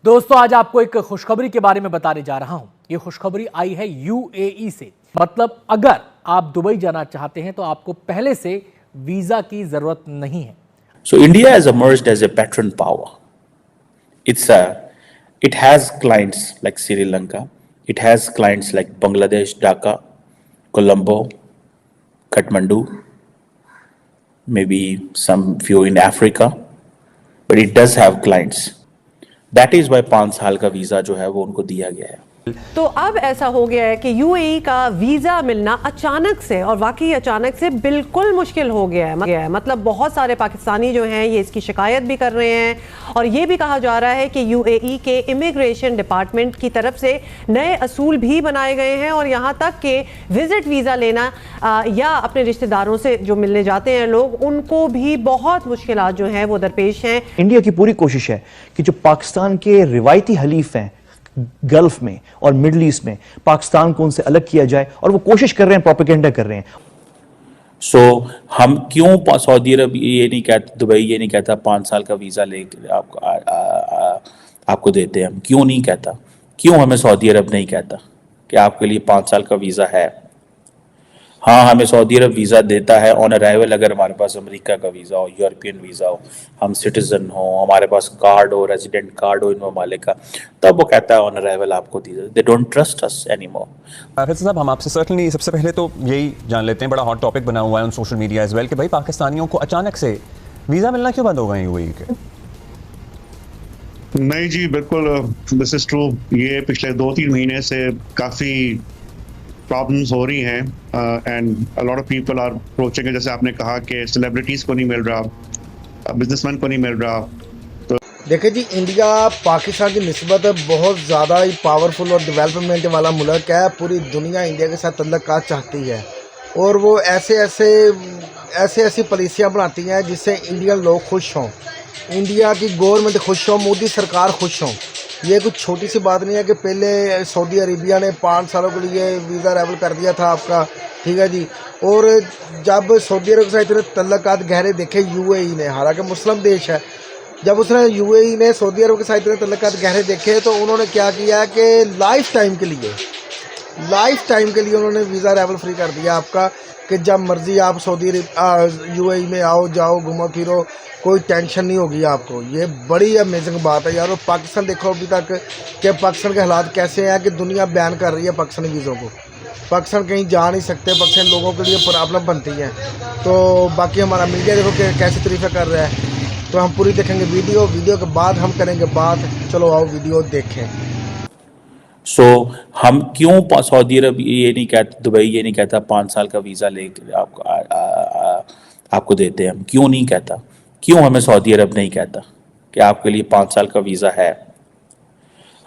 दोस्तों आज आपको एक खुशखबरी के बारे में बताने जा रहा हूं। ये खुशखबरी आई है यूएई से। मतलब अगर आप दुबई जाना चाहते हैं तो आपको पहले से वीजा की जरूरत नहीं है। So India has emerged as a patron power. It has clients like Sri Lanka. It has clients like Bangladesh, Dhaka, Colombo, Kathmandu, maybe some few in Africa, but it does have clients. That is why 5 साल का visa जो है वो उनको दिया गया है। तो अब ऐसा हो गया है कि यूएई का वीजा मिलना अचानक से, और वाकई अचानक से, बिल्कुल मुश्किल हो गया है। मतलब बहुत सारे पाकिस्तानी जो हैं ये इसकी शिकायत भी कर रहे हैं और ये भी कहा जा रहा है कि यूएई के इमिग्रेशन डिपार्टमेंट की तरफ से नए असूल भी बनाए गए हैं और यहाँ तक कि विजिट वीज़ा लेना या अपने रिश्तेदारों से जो मिलने जाते हैं लोग, उनको भी बहुत मुश्किलात जो हैं वो दरपेश हैं। इंडिया की पूरी कोशिश है कि जो पाकिस्तान के रिवायती हलीफ हैं गल्फ में और मिडल ईस्ट में, पाकिस्तान को उनसे अलग किया जाए और वो कोशिश कर रहे हैं, प्रोपेगेंडा कर रहे हैं। सो हम क्यों सऊदी अरब ये नहीं कहता, दुबई ये नहीं कहता 5 साल का वीज़ा लेकर आपको देते हैं, हम क्यों नहीं कहता? क्यों हमें सऊदी अरब नहीं कहता कि आपके लिए 5 साल का वीज़ा है? हाँ, हमें सऊदी अरब वीज़ा देता है ऑन अराइवल अगर हमारे पास अमेरिका का वीज़ा हो, यूरोपियन वीज़ा हो, हम सिटीज़न हो, हमारे पास कार्ड हो, रेजिडेंट कार्ड हो इन ममालिक का, तब वो कहता है ऑन अराइवल आपको दी। They don't trust us anymore. Faisal साहब, हम आपसे सर्टनली सबसे पहले तो यही जान लेते हैं, बड़ा हॉट टॉपिक बना हुआ है on social media as well, कि भाई पाकिस्तानियों को अचानक से वीज़ा मिलना क्यों बंद हो गए यूएई के? नहीं जी, बिल्कुल दिस इज ट्रू। ये पिछले 2-3 महीने से काफ़ी प्रॉब्लम्स हो रही हैं and a lot of people are approaching, जैसे आपने कहा कि सेलिब्रिटीज़ को नहीं मिल रहा, बिजनेसमैन को नहीं मिल रहा। तो देखिए जी, इंडिया पाकिस्तान की निस्बत बहुत ज़्यादा ही पावरफुल और डेवलपमेंट वाला मुल्क है। पूरी दुनिया इंडिया के साथ तल्लुकात चाहती है और वो ऐसी पॉलिसियाँ बनाती हैं जिससे इंडियन लोग खुश हों, इंडिया की गवर्नमेंट खुश हो, मोदी सरकार खुश हो। ये कुछ छोटी सी बात नहीं है कि पहले सऊदी अरेबिया ने 5 सालों के लिए वीज़ा अराइवल कर दिया था आपका, ठीक है जी। और जब सऊदी अरब के साथ इतने तल्लुकात गहरे देखे यूएई ने, हालांकि मुस्लिम देश है, जब उसने यूएई ने सऊदी अरब के साथ इतने तल्लुकात गहरे देखे तो उन्होंने क्या किया कि लाइफ टाइम के लिए उन्होंने वीज़ा अराइवल फ्री कर दिया आपका, कि जब मर्ज़ी आप यूएई में आओ जाओ, घूमो फिरो, कोई टेंशन नहीं होगी आपको। ये बड़ी अमेजिंग बात है यार। और पाकिस्तान देखो अभी तक कि पाकिस्तान के हालात कैसे हैं कि दुनिया बैन कर रही है पाकिस्तानी वीज़ों को, पाकिस्तान कहीं जा नहीं सकते, पाकिस्तानी लोगों के लिए प्रॉब्लम बनती है। तो बाकी हमारा मीडिया देखो कि कैसे तरीफ़ा कर रहा है। तो हम पूरी देखेंगे वीडियो के बाद हम करेंगे बात। चलो आओ वीडियो देखें। सो हम क्यों सऊदी अरब ये नहीं कहता, दुबई ये नहीं कहता 5 साल का वीज़ा लेकर आपको देते हैं, हम क्यों नहीं कहता? क्यों हमें सऊदी अरब नहीं कहता कि आपके लिए 5 साल का वीज़ा है?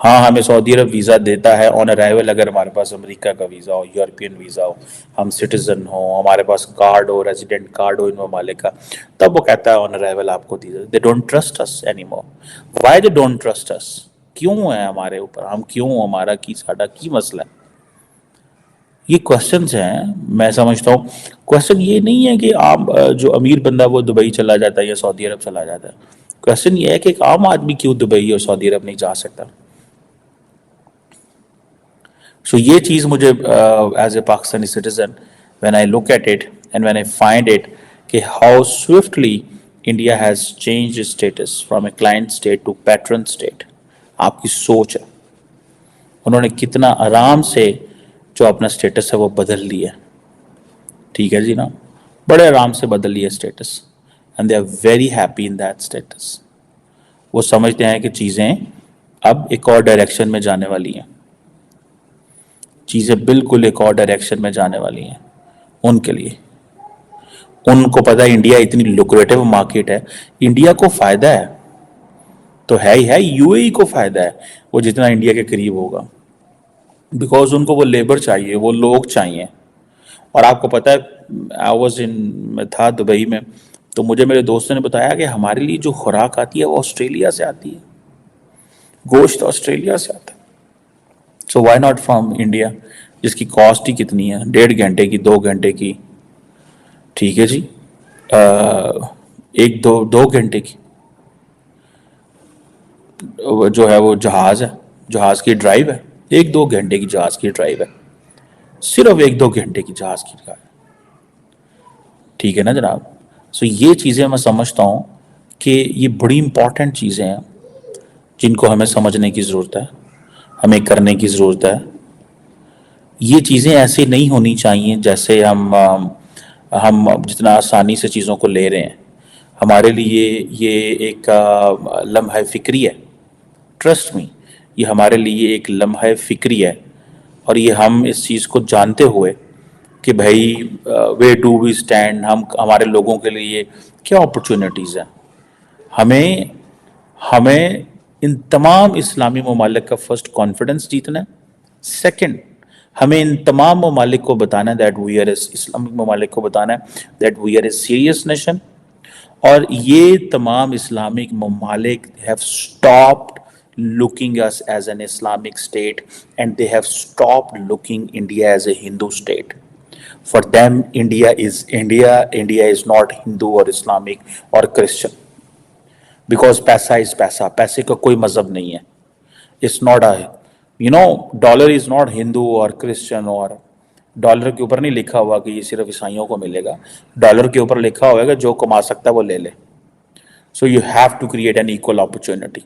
हाँ, हमें सऊदी अरब वीज़ा देता है ऑन अराइवल अगर हमारे पास अमेरिका का वीज़ा हो, यूरोपियन वीज़ा हो, हम सिटीज़न हो, हमारे पास कार्ड हो, रेजिडेंट कार्ड हो इन ममालिक का, तब वो कहता है ऑन अराइवल आपको दी। They don't trust us anymore. Why they don't trust us? क्यों है हमारे ऊपर, हम क्यों, हमारा की साडा की मसला है? ये क्वेश्चंस हैं। मैं समझता हूँ क्वेश्चन ये नहीं है कि आम जो अमीर बंदा वो दुबई चला जाता है या सऊदी अरब चला जाता है। क्वेश्चन ये है कि एक आम आदमी क्यों दुबई और सऊदी अरब नहीं जा सकता। सो ये चीज़ मुझे as a Pakistani citizen when I look at it and when I find it कि how swiftly India has changed status from a client state to patron state. आपकी सोच है, उन्होंने कितना आराम से जो अपना स्टेटस है वो बदल लिया, ठीक है जी ना, बड़े आराम से बदल लिया status, and they are very happy in that status. वो समझते हैं कि चीज़ें अब एक और डायरेक्शन में जाने वाली हैं, चीज़ें बिल्कुल एक और डायरेक्शन में जाने वाली हैं उनके लिए। उनको पता है इंडिया इतनी लुक्रेटिव मार्केट है, इंडिया को फ़ायदा है तो है ही है, यूएई को फ़ायदा है वो जितना इंडिया के करीब होगा, बिकॉज उनको वो लेबर चाहिए, वो लोग चाहिए। और आपको पता है मैं था दुबई में, तो मुझे मेरे दोस्तों ने बताया कि हमारे लिए जो खुराक आती है वो ऑस्ट्रेलिया से आती है, गोश्त ऑस्ट्रेलिया से आता है। So why not from India, जिसकी कॉस्ट ही कितनी है, 1.5 घंटे की, 2 घंटे की, ठीक है जी, 1-2 घंटे की। जो है वो जहाज़ है, जहाज़ की ड्राइव है, 1-2 घंटे की जहाज़ की ड्राइव है, सिर्फ 1-2 घंटे की जहाज़ की ड्राइव, ठीक है ना जनाब। सो ये चीज़ें मैं समझता हूँ कि ये बड़ी इंपॉर्टेंट चीज़ें हैं जिनको हमें समझने की ज़रूरत है, हमें करने की ज़रूरत है। ये चीज़ें ऐसे नहीं होनी चाहिए जैसे हम जितना आसानी से चीज़ों को ले रहे हैं। हमारे लिए ये एक लम्हा फ़िक्री है, ट्रस्ट मी, ये हमारे लिए एक लम्हा फ़िक्री है। और ये हम इस चीज़ को जानते हुए कि भाई वे डू वी स्टैंड, हम हमारे लोगों के लिए क्या अपॉर्चुनिटीज़ हैं, हमें इन तमाम इस्लामी ममालिक का फर्स्ट कॉन्फिडेंस जीतना है। सेकंड, हमें इन तमाम ममालिक को बताना है दैट वी आर इस्लामिक ममालिक को बताना है that we are a serious nation. और ये तमाम इस्लामिक ममालिक have stopped looking us as an Islamic state and they have stopped looking India as a Hindu state. For them, India is not Hindu or Islamic or Christian. Because पैसा is पैसा, पैसे का कोई मजहब नहीं है. It's not dollar is not Hindu or Christian or dollar के ऊपर नहीं लिखा हुआ कि ये सिर्फ ईसाइयों को मिलेगा. डॉलर के ऊपर लिखा हुआ है कि जो कमा सकता है वो ले ले. So you have to create an equal opportunity.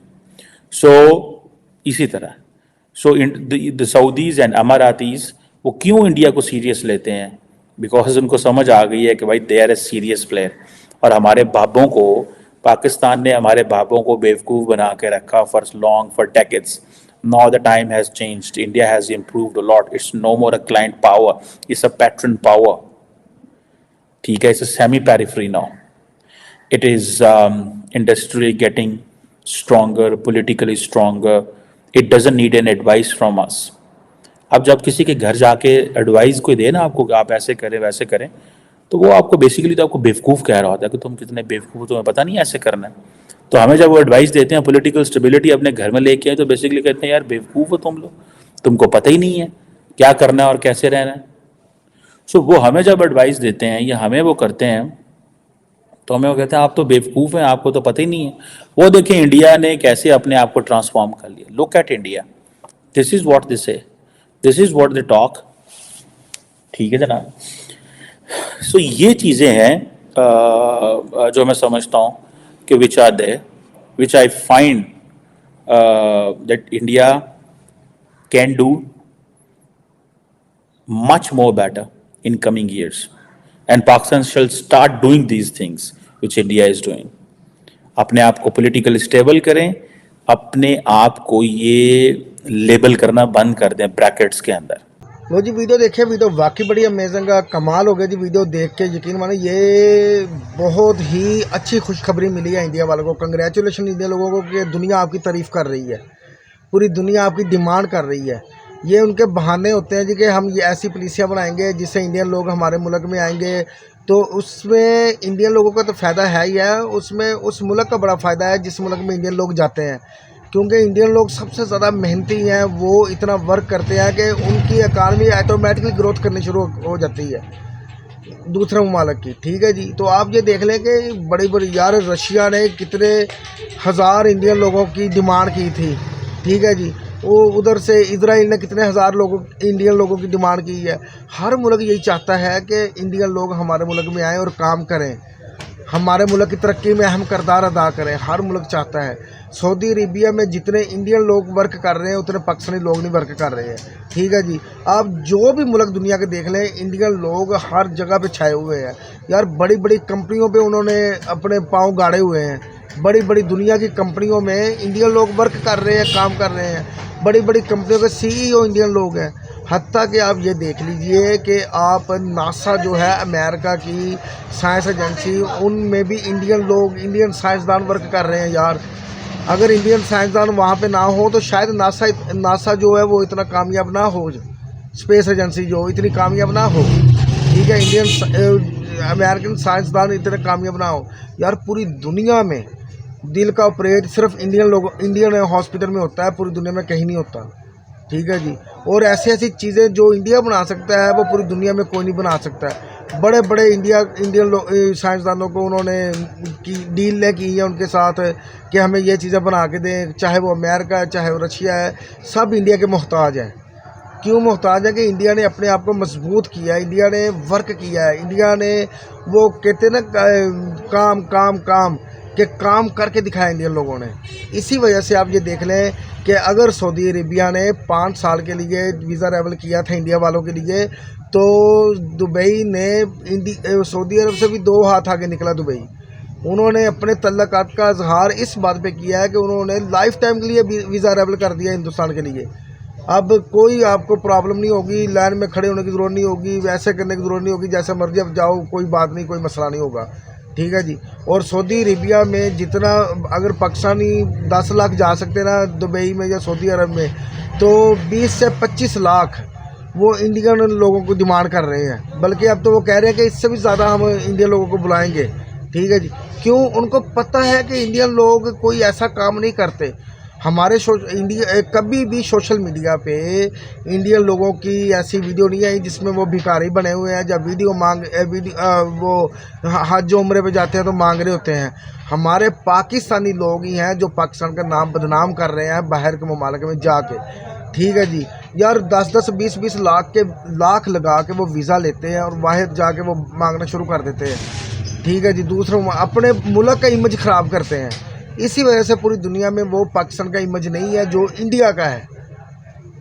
So इसी तरह the Saudis and Emiratis वो क्यों इंडिया को सीरियस लेते हैं? बिकॉज उनको समझ आ गई है कि भाई they are a serious player. और हमारे बाबों को, पाकिस्तान ने हमारे बाबों को बेवकूफ़ बना के रखा for decades. Now the time has changed. India has improved a lot. It's no more a client power. It's a patron power. ठीक है, it's a semi-periphery now. It is industrially getting stronger, politically stronger. It doesn't need an advice from us. अब जब किसी के घर जाके advice कोई दे ना आपको कि आप ऐसे करें वैसे करें, तो वो आपको बेसिकली तो आपको बेवकूफ़ कह रहा होता है कि तुम कितने बेवकूफ़, तुम्हें पता नहीं ऐसे करना है. तो हमें जब वो एडवाइस देते हैं पॉलिटिकल स्टेबिलिटी अपने घर में लेके आए, तो बेसिकली कहते हैं यार बेवकूफ़ हो तुम लोग, तुमको पता ही नहीं है क्या करना है और कैसे रहना है. सो वो हमें जब एडवाइस देते हैं या हमें वो करते हैं तो हमें वो कहते हैं आप तो बेवकूफ़ हैं, आपको तो पता ही नहीं है. वो देखें इंडिया ने कैसे अपने आप को ट्रांसफॉर्म कर लिया. Look at India, this is what they say, this is what they talk. ठीक है जनाब. सो ये चीज़ें हैं जो मैं समझता हूँ कि which are there, which I find that India can do much more better in coming years, and Pakistan shall start doing these things which India is doing. अपने आप को पॉलिटिकल स्टेबल करें, अपने आप को ये लेबल करना बंद कर दें ब्रैकेट्स के अंदर. लो जी वीडियो देखिए, वीडियो वाकई बड़ी अमेजिंग है, कमाल हो गया जी. वीडियो देख के यकीन मानो ये बहुत ही अच्छी खुशखबरी मिली है इंडिया वालों को. कंग्रेचुलेशन इंडिया लोगों को कि दुनिया आपकी तारीफ़ कर रही है, पूरी दुनिया आपकी डिमांड कर रही है. ये उनके बहाने होते हैं जी कि हम ये ऐसी पुलिसियाँ बनाएंगे जिससे इंडियन लोग हमारे मुल्क में आएंगे, तो उसमें इंडियन लोगों का तो फ़ायदा है ही है, उसमें उस मुल्क का बड़ा फ़ायदा है जिस मुल्क में इंडियन लोग जाते हैं. क्योंकि इंडियन लोग सबसे ज़्यादा मेहनती हैं, वो इतना वर्क करते हैं कि उनकी इकानमी ऑटोमेटिकली ग्रोथ करनी शुरू हो जाती है दूसरे ममालिक की. ठीक है जी. तो आप ये देख लें कि बड़ी बड़ी यार रशिया ने कितने हज़ार इंडियन लोगों की डिमांड की थी. ठीक है जी. वो उधर से इजराइल ने कितने हज़ार इंडियन लोगों की डिमांड की है. हर मुल्क यही चाहता है कि इंडियन लोग हमारे मुल्क में आएँ और काम करें, हमारे मुल्क की तरक्की में अहम किरदार अदा करें. हर मुल्क चाहता है. सऊदी अरेबिया में जितने इंडियन लोग वर्क कर रहे हैं उतने पाकिस्तानी लोग नहीं वर्क कर रहे हैं. ठीक है जी. आप जो भी मुल्क दुनिया के देख लें, इंडियन लोग हर जगह पे छाए हुए हैं यार. बड़ी बड़ी कंपनियों पे उन्होंने अपने पाँव गाड़े हुए हैं. बड़ी बड़ी दुनिया की कंपनियों में इंडियन लोग वर्क कर रहे हैं, काम कर रहे हैं. बड़ी बड़ी कंपनियों के CEO इंडियन लोग हैं. हत्ता कि आप ये देख लीजिए कि आप नासा जो है अमेरिका की साइंस एजेंसी, उनमें भी इंडियन लोग, इंडियन साइंसदान वर्क कर रहे हैं यार. अगर इंडियन साइंसदान वहाँ पे ना हो तो शायद नासा जो है वो इतना कामयाब ना हो, स्पेस एजेंसी जो इतनी कामयाब ना हो. ठीक है. अमेरिकन साइंसदान इतने कामयाब ना हो यार. पूरी दुनिया में दिल का ऑपरेट सिर्फ इंडियन हॉस्पिटल में होता है, पूरी दुनिया में कहीं नहीं होता. ठीक है जी. और ऐसी ऐसी चीज़ें जो इंडिया बना सकता है वो पूरी दुनिया में कोई नहीं बना सकता है. बड़े बड़े इंडियन साइंसदानों को उन्होंने डील की है उनके साथ कि हमें ये चीज़ें बना के दें, चाहे वो अमेरिका है चाहे वो रशिया है, सब इंडिया के मोहताज हैं। क्यों मोहताज है कि इंडिया ने अपने आप को मजबूत किया है, इंडिया ने वर्क किया है, इंडिया ने वो कहते ना काम काम काम के काम करके दिखाया इंडियन लोगों ने। इसी वजह से आप ये देख लें कि अगर सऊदी अरेबिया ने 5 साल के लिए वीज़ा रेवल किया था इंडिया वालों के लिए, तो दुबई ने सऊदी अरब से भी 2 हाथ आगे निकला दुबई। उन्होंने अपने तल्लकात का इजहार इस बात पे किया है कि उन्होंने लाइफ टाइम के लिए वीज़ा रेवल कर दिया हिंदुस्तान के लिए। अब कोई आपको प्रॉब्लम नहीं होगी, लाइन में खड़े होने की ज़रूरत नहीं होगी, वैसे करने की ज़रूरत नहीं होगी, जैसे मर्जी अब जाओ, कोई बात नहीं, कोई मसला नहीं होगा। ठीक है जी। और सऊदी अरेबिया में जितना अगर पाकिस्तानी 10 लाख जा सकते ना दुबई में या सऊदी अरब में, तो 20 से 25 लाख वो इंडियन लोगों को डिमांड कर रहे हैं। बल्कि अब तो वो कह रहे हैं कि इससे भी ज़्यादा हम इंडियन लोगों को बुलाएंगे। ठीक है जी। क्यों? उनको पता है कि इंडियन लोग कोई ऐसा काम नहीं करते। हमारे कभी भी सोशल मीडिया पे इंडियन लोगों की ऐसी वीडियो नहीं आई जिसमें वो भिखारी बने हुए हैं, जब वो हज उम्रे पे जाते हैं तो मांग रहे होते हैं। हमारे पाकिस्तानी लोग ही हैं जो पाकिस्तान का नाम बदनाम कर रहे हैं बाहर के ममालिक में जाके। ठीक है जी। यार 10-10, 20-20 लाख लगा के वो वीज़ा लेते हैं और बाहर जाके वो मांगना शुरू कर देते हैं। ठीक है जी। दूसरों अपने मुल्क का इमेज ख़राब करते हैं। इसी वजह से पूरी दुनिया में वो पाकिस्तान का इमेज नहीं है जो इंडिया का है।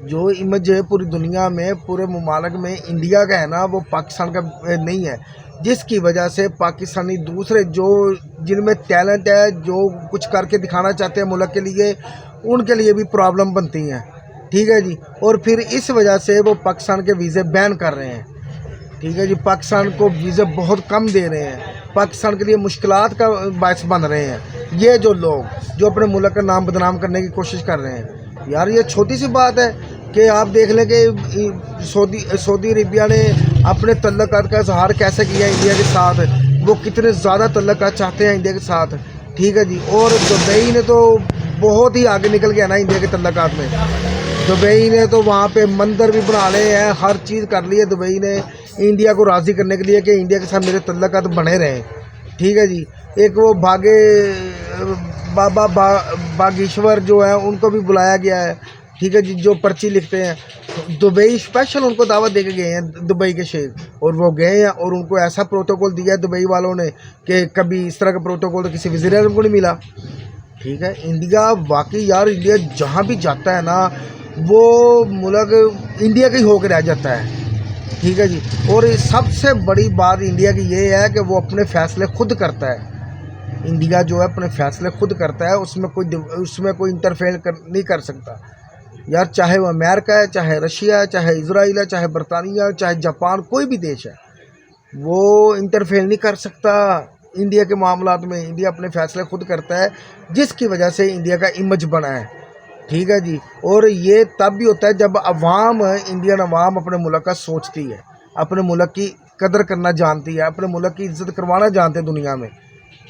जो इमेज है पूरी दुनिया में, पूरे ममालिक में इंडिया का है ना, वो पाकिस्तान का नहीं है। जिसकी वजह से पाकिस्तानी दूसरे जो जिनमें टैलेंट है, जो कुछ करके दिखाना चाहते हैं मुल्क के लिए, उनके लिए भी प्रॉब्लम बनती हैं। ठीक है जी। और फिर इस वजह से वो पाकिस्तान के वीज़े बैन कर रहे हैं। ठीक है जी। पाकिस्तान को वीज़े बहुत कम दे रहे हैं, पाकिस्तान के लिए मुश्किलात का बायस बन रहे हैं ये जो लोग जो अपने मुल्क का नाम बदनाम करने की कोशिश कर रहे हैं। यार ये छोटी सी बात है कि आप देख लें कि सऊदी अरेबिया ने अपने तल्लकात का इजहार कैसे किया इंडिया के साथ, वो कितने ज़्यादा तल्लकात चाहते हैं इंडिया के साथ। ठीक है जी। और दुबई ने तो बहुत ही आगे निकल गया ना इंडिया के तल्लकात में। दुबई ने तो वहाँ पे मंदिर भी बना लिए हैं, हर चीज़ कर ली है दुबई ने इंडिया को राज़ी करने के लिए कि इंडिया के साथ मेरे तल्लकात बने रहें। ठीक है जी। एक वो बाबा बागेश्वर जो है उनको भी बुलाया गया है। ठीक है जी। जो पर्ची लिखते हैं, दुबई स्पेशल उनको दावत दे के गए हैं दुबई के शेख, और वो गए हैं और उनको ऐसा प्रोटोकॉल दिया है दुबई वालों ने कि कभी इस तरह का प्रोटोकॉल तो किसी वज़ीर आज़म को नहीं मिला। ठीक है। इंडिया वाकई यार, इंडिया जहाँ भी जाता है ना वो मुल्क इंडिया का ही होकर रह जाता है। ठीक है जी। और सबसे बड़ी बात इंडिया की ये है कि वो अपने फ़ैसले खुद करता है। इंडिया जो है अपने फ़ैसले खुद करता है, उसमें कोई इंटरफेयर नहीं कर सकता। यार चाहे वो अमेरिका है, चाहे रशिया है, चाहे इजराइल है, चाहे बरतानिया है, चाहे जापान, कोई भी देश है, वो इंटरफेयर नहीं कर सकता इंडिया के मामलात में। इंडिया अपने फ़ैसले खुद करता है, जिसकी वजह से इंडिया का इमेज बना है। ठीक है जी। और ये तब भी होता है जब इंडियन अवाम अपने मुल्क का सोचती है, अपने मुल्क की कदर करना जानती है, अपने मुल्क की इज़्ज़त करवाना जानते हैं दुनिया में।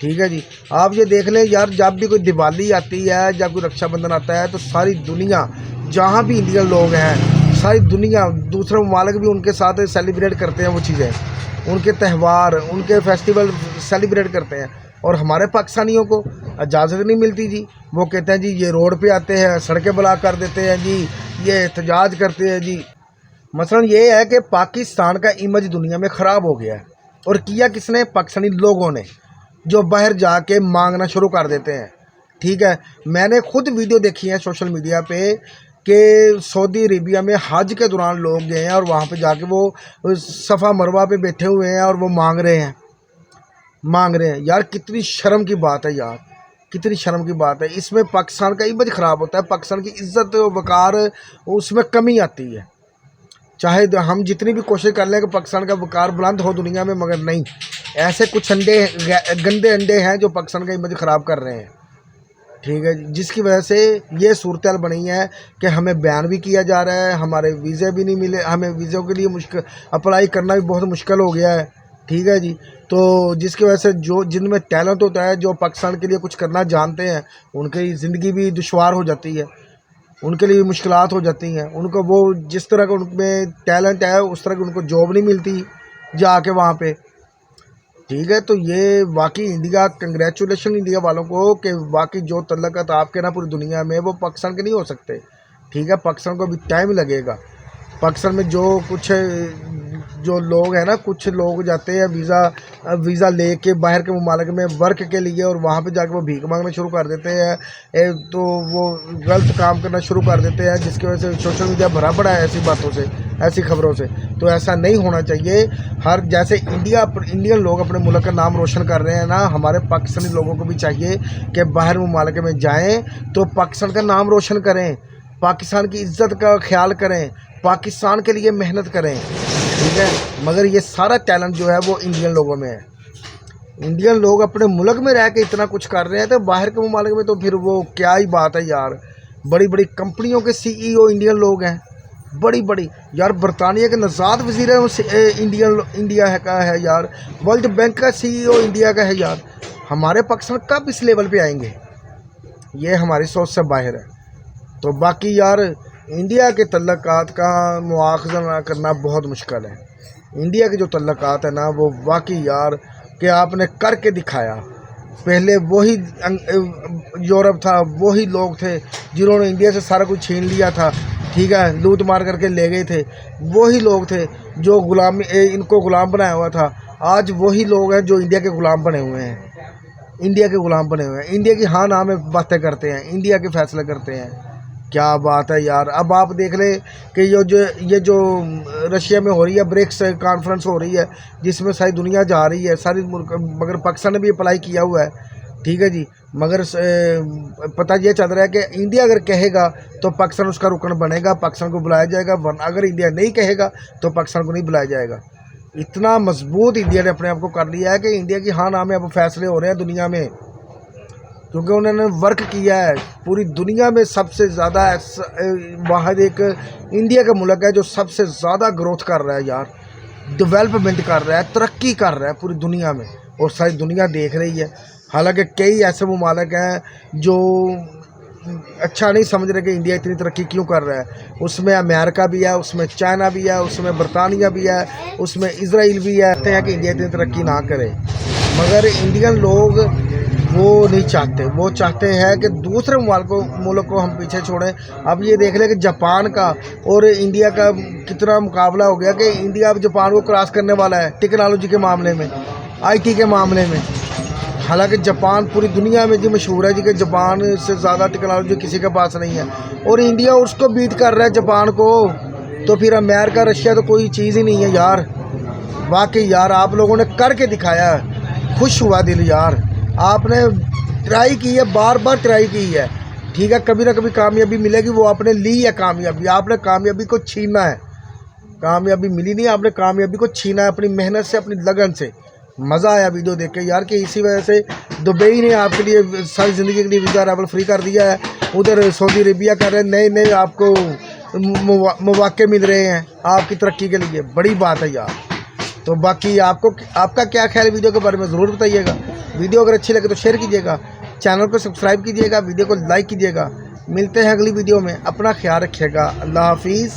ठीक है जी। आप ये देख लें यार, जब भी कोई दिवाली आती है, जब कोई रक्षाबंधन आता है, तो सारी दुनिया, जहाँ भी इंडियन लोग हैं, सारी दुनिया, दूसरे ममालिक भी उनके साथ सेलिब्रेट करते हैं वो चीज़ें, उनके त्यौहार, उनके फेस्टिवल सेलिब्रेट करते हैं। और हमारे पाकिस्तानियों को इजाज़त नहीं मिलती जी। वो कहते हैं जी ये रोड पे आते हैं, सड़कें ब्लॉक कर देते हैं जी, ये एहतजाज करते हैं जी। मसलन ये है कि पाकिस्तान का इमेज दुनिया में ख़राब हो गया है। और किया किसने? पाकिस्तानी लोगों ने, जो बाहर जाके मांगना शुरू कर देते हैं। ठीक है। मैंने खुद वीडियो देखी है सोशल मीडिया पे कि सऊदी अरेबिया में हज के दौरान लोग गए हैं और वहाँ पे जाके वो सफ़ा मरवा पे बैठे हुए हैं और वो मांग रहे हैं। यार कितनी शर्म की बात है यार, कितनी शर्म की बात है। इसमें पाकिस्तान का इमेज ख़राब होता है, पाकिस्तान की इज़्ज़त वक़ार उसमें कमी आती है। चाहे हम जितनी भी कोशिश कर लें कि पाकिस्तान का वक़ार बुलंद हो दुनिया में, मगर नहीं, ऐसे कुछ गंदे अंडे हैं जो पाकिस्तान का इमेज ख़राब कर रहे हैं। ठीक है। जिसकी वजह से ये सूरत हाल बनी है कि हमें बैन भी किया जा रहा है, हमारे वीज़े भी नहीं मिले, हमें वीज़ों के लिए अप्लाई करना भी बहुत मुश्किल हो गया है। ठीक है जी। तो जिसकी वजह से जो जिनमें टैलेंट होता है, जो पाकिस्तान के लिए कुछ करना जानते हैं, उनकी ज़िंदगी भी दुश्वार हो जाती है, उनके लिए मुश्किलात हो जाती हैं। उनको वो जिस तरह का उनमें टैलेंट है उस तरह की उनको जॉब नहीं मिलती। जा के वहाँ पे, ठीक है। तो ये वाकई इंडिया, कंग्रेचुलेशन इंडिया वालों को कि वाकई जो तल्लुकात आपके ना पूरी दुनिया में, वो पाकिस्तान के नहीं हो सकते, ठीक है। पाकिस्तान को अभी टाइम लगेगा। पाकिस्तान में जो लोग हैं ना, कुछ लोग जाते हैं वीज़ा लेके बाहर के ममालिक में वर्क के लिए, और वहाँ पे जाके वो भीख मांगना शुरू कर देते हैं, तो वो गलत काम करना शुरू कर देते हैं, जिसकी वजह से सोशल मीडिया भरा पड़ा है ऐसी बातों से, ऐसी खबरों से। तो ऐसा नहीं होना चाहिए। जैसे इंडियन लोग अपने मुल्क का नाम रोशन कर रहे हैं ना, हमारे पाकिस्तानी लोगों को भी चाहिए कि बाहर ममालिक में जाएँ तो पाकिस्तान का नाम रोशन करें, पाकिस्तान की इज़्ज़त का ख्याल करें, पाकिस्तान के लिए मेहनत करें, ठीक है। मगर ये सारा टैलेंट जो है वो इंडियन लोगों में है। इंडियन लोग अपने मुल्क में रह के इतना कुछ कर रहे हैं, तो बाहर के ममालिक में तो फिर वो क्या ही बात है यार। बड़ी बड़ी कंपनियों के CEO इंडियन लोग हैं, बड़ी बड़ी यार। बरतानिया के नज़ाद वज़ीर इंडिया का है यार। वर्ल्ड बैंक का CEO इंडिया का है यार। हमारे पाकिस्तान कब इस लेवल पे आएंगे, ये हमारी सोच से बाहर है। तो बाकी यार इंडिया के तल्लुकात का मुआखज़ा ना करना बहुत मुश्किल है। इंडिया के जो तल्लुकात है ना, वो वाकई यार कि आपने करके दिखाया। पहले वही यूरोप था, वही लोग थे जिन्होंने इंडिया से सारा कुछ छीन लिया था, ठीक है, लूट मार करके ले गए थे। वही लोग थे जो इनको ग़ुलाम बनाया हुआ था। आज वही लोग हैं जो इंडिया के ग़ुलाम बने हुए हैं, इंडिया के ग़ुलाम बने हुए हैं। इंडिया की हाँ ना में बातें करते हैं, इंडिया के फैसले करते हैं। क्या बात है यार। अब आप देख लें कि ये जो रशिया में हो रही है, ब्रिक्स कॉन्फ्रेंस हो रही है, जिसमें सारी दुनिया जा रही है, सारी मुल्क, मगर पाकिस्तान ने भी अप्लाई किया हुआ है, ठीक है जी। मगर पता ये चल रहा है कि इंडिया अगर कहेगा तो पाकिस्तान उसका रुकन बनेगा, पाकिस्तान को बुलाया जाएगा, वरना अगर इंडिया नहीं कहेगा तो पाकिस्तान को नहीं बुलाया जाएगा। इतना मजबूत इंडिया ने अपने आप को कर लिया है कि इंडिया की हाँ ना में अब फैसले हो रहे हैं दुनिया में, क्योंकि उन्होंने वर्क किया है। पूरी दुनिया में सबसे ज़्यादा वाहिद एक इंडिया का मुल्क है जो सबसे ज़्यादा ग्रोथ कर रहा है यार, डेवलपमेंट कर रहा है, तरक्की कर रहा है पूरी दुनिया में, और सारी दुनिया देख रही है। हालांकि कई ऐसे ममालिक हैं जो अच्छा नहीं समझ रहे कि इंडिया इतनी तरक्की क्यों कर रहा है। उसमें अमेरिका भी है, उसमें चाइना भी है, उसमें बरतानिया भी है, उसमें इजराइल भी है। कहते हैं कि इंडिया इतनी तरक्की ना करे, मगर इंडियन लोग वो नहीं चाहते। वो चाहते हैं कि दूसरे मुल्क को हम पीछे छोड़ें। अब ये देख लें कि जापान का और इंडिया का कितना मुकाबला हो गया कि इंडिया अब जापान को क्रॉस करने वाला है टेक्नोलॉजी के मामले में, IT के मामले में। हालांकि जापान पूरी दुनिया में जी मशहूर है जी कि जापान से ज़्यादा टेक्नोलॉजी किसी के पास नहीं है, और इंडिया उसको बीट कर रहा है जापान को। तो फिर अमेरिका रशिया तो कोई चीज़ ही नहीं है यार। वाकई यार आप लोगों ने करके दिखाया, खुश हुआ दिल यार। आपने ट्राई की है, बार बार ट्राई की है, ठीक है। कभी ना कभी कामयाबी मिलेगी, वो आपने ली है कामयाबी। आपने कामयाबी को छीना है, कामयाबी मिली नहीं, आपने कामयाबी को छीना है अपनी मेहनत से, अपनी लगन से। मज़ा आया वीडियो देख के यार कि इसी वजह से दुबई ने आपके लिए सारी ज़िंदगी के लिए वीज़ा अराइवल फ्री कर दिया है। उधर सऊदी अरेबिया कर रहे हैं, नए नए आपको मौके मिल रहे हैं आपकी तरक्की के लिए। बड़ी बात है यार। तो बाकी आपका क्या ख्याल है वीडियो के बारे में ज़रूर बताइएगा। वीडियो अगर अच्छी लगे तो शेयर कीजिएगा, चैनल को सब्सक्राइब कीजिएगा, वीडियो को लाइक कीजिएगा। मिलते हैं अगली वीडियो में, अपना ख्याल रखिएगा। अल्लाह हाफिज़।